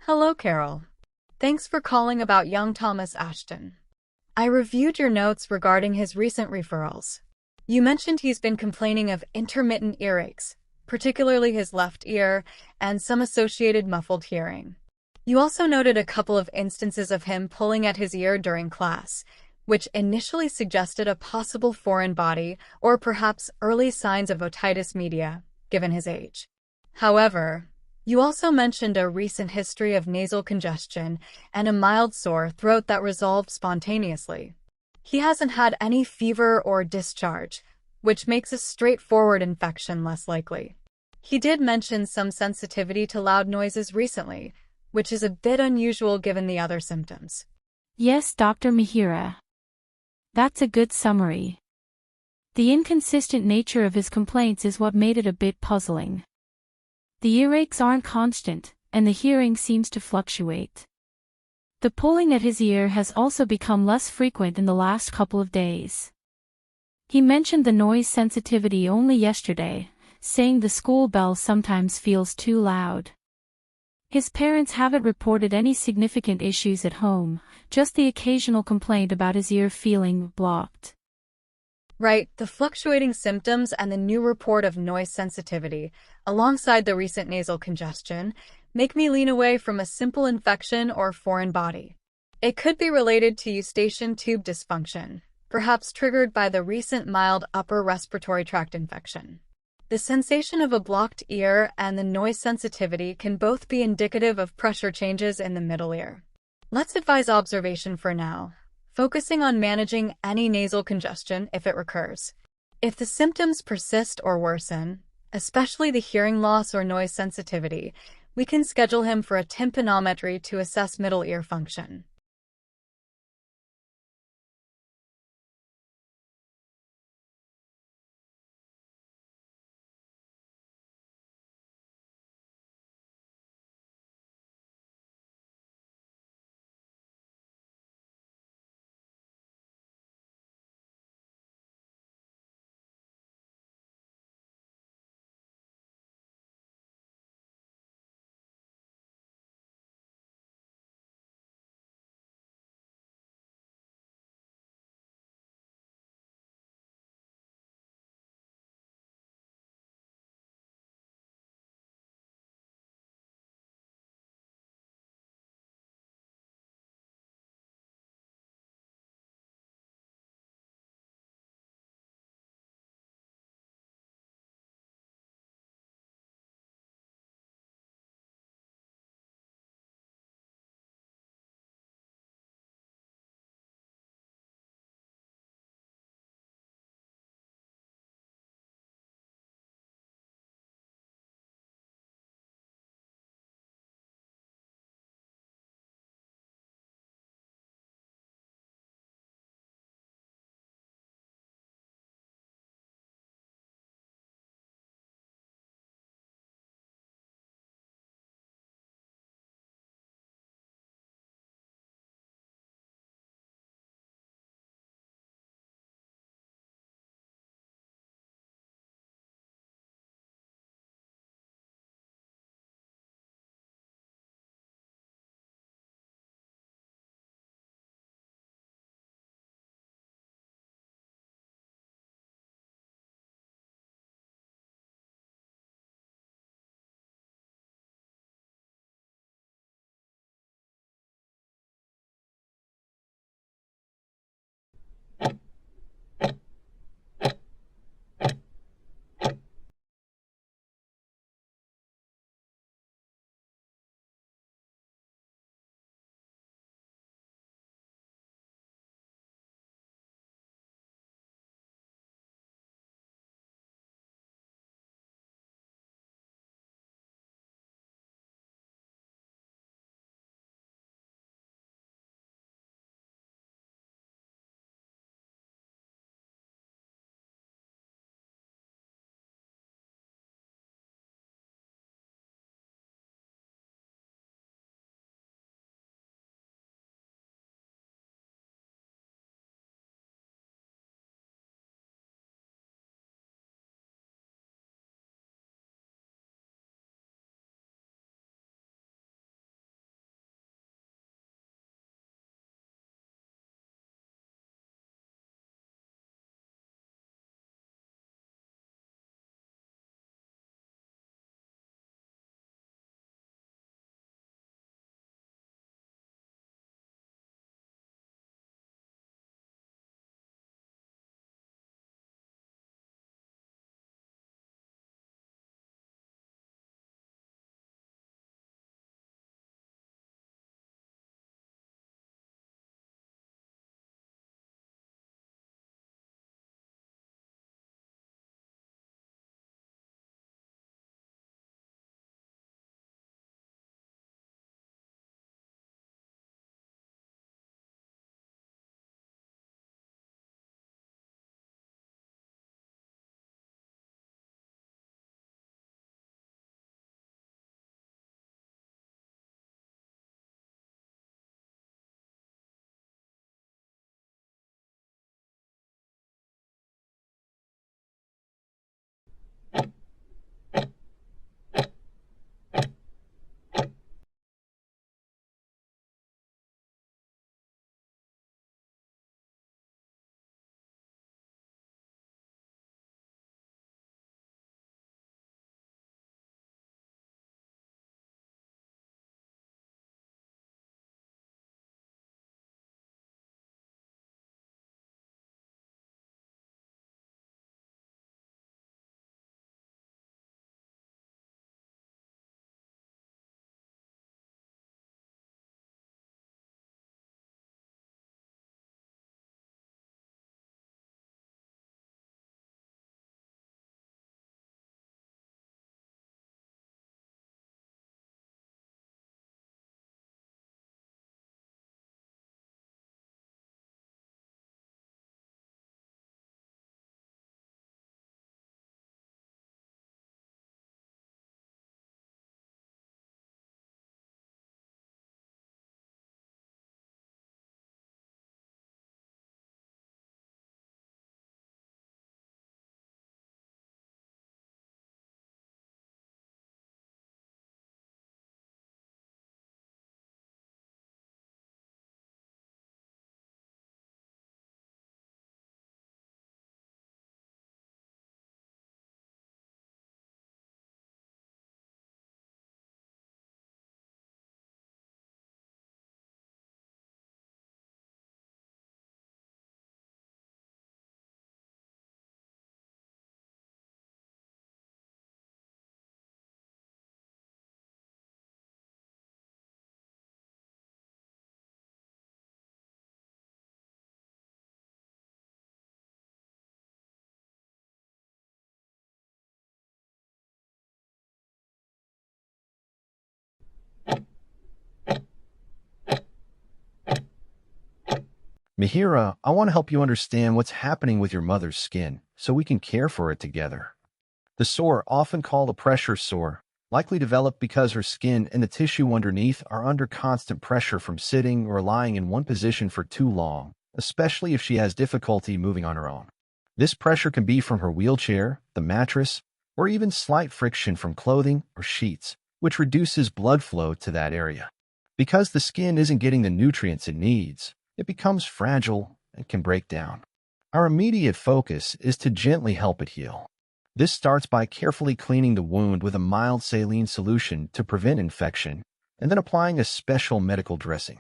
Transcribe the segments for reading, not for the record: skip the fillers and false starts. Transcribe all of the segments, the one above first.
Hello, Carol. Thanks for calling about young Thomas Ashton. I reviewed your notes regarding his recent referrals. You mentioned he's been complaining of intermittent earaches, particularly his left ear, and some associated muffled hearing. You also noted a couple of instances of him pulling at his ear during class, which initially suggested a possible foreign body or perhaps early signs of otitis media, given his age. However, you also mentioned a recent history of nasal congestion and a mild sore throat that resolved spontaneously. He hasn't had any fever or discharge, which makes a straightforward infection less likely. He did mention some sensitivity to loud noises recently, which is a bit unusual given the other symptoms. Yes, Dr. Mihira. That's a good summary. The inconsistent nature of his complaints is what made it a bit puzzling. The earaches aren't constant, and the hearing seems to fluctuate. The pulling at his ear has also become less frequent in the last couple of days. He mentioned the noise sensitivity only yesterday, saying the school bell sometimes feels too loud. His parents haven't reported any significant issues at home, just the occasional complaint about his ear feeling blocked. Right, the fluctuating symptoms and the new report of noise sensitivity, alongside the recent nasal congestion, make me lean away from a simple infection or foreign body. It could be related to eustachian tube dysfunction, perhaps triggered by the recent mild upper respiratory tract infection. The sensation of a blocked ear and the noise sensitivity can both be indicative of pressure changes in the middle ear. Let's advise observation for now, focusing on managing any nasal congestion if it recurs. If the symptoms persist or worsen, especially the hearing loss or noise sensitivity, we can schedule him for a tympanometry to assess middle ear function. Mihira, I want to help you understand what's happening with your mother's skin so we can care for it together. The sore, often called a pressure sore, likely developed because her skin and the tissue underneath are under constant pressure from sitting or lying in one position for too long, especially if she has difficulty moving on her own. This pressure can be from her wheelchair, the mattress, or even slight friction from clothing or sheets, which reduces blood flow to that area. Because the skin isn't getting the nutrients it needs, it becomes fragile and can break down. Our immediate focus is to gently help it heal. This starts by carefully cleaning the wound with a mild saline solution to prevent infection, and then applying a special medical dressing.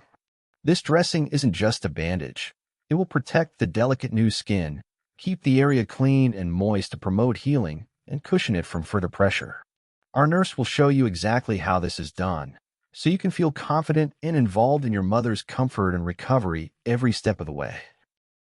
This dressing isn't just a bandage. It will protect the delicate new skin, keep the area clean and moist to promote healing, and cushion it from further pressure. Our nurse will show you exactly how this is done, so you can feel confident and involved in your mother's comfort and recovery every step of the way.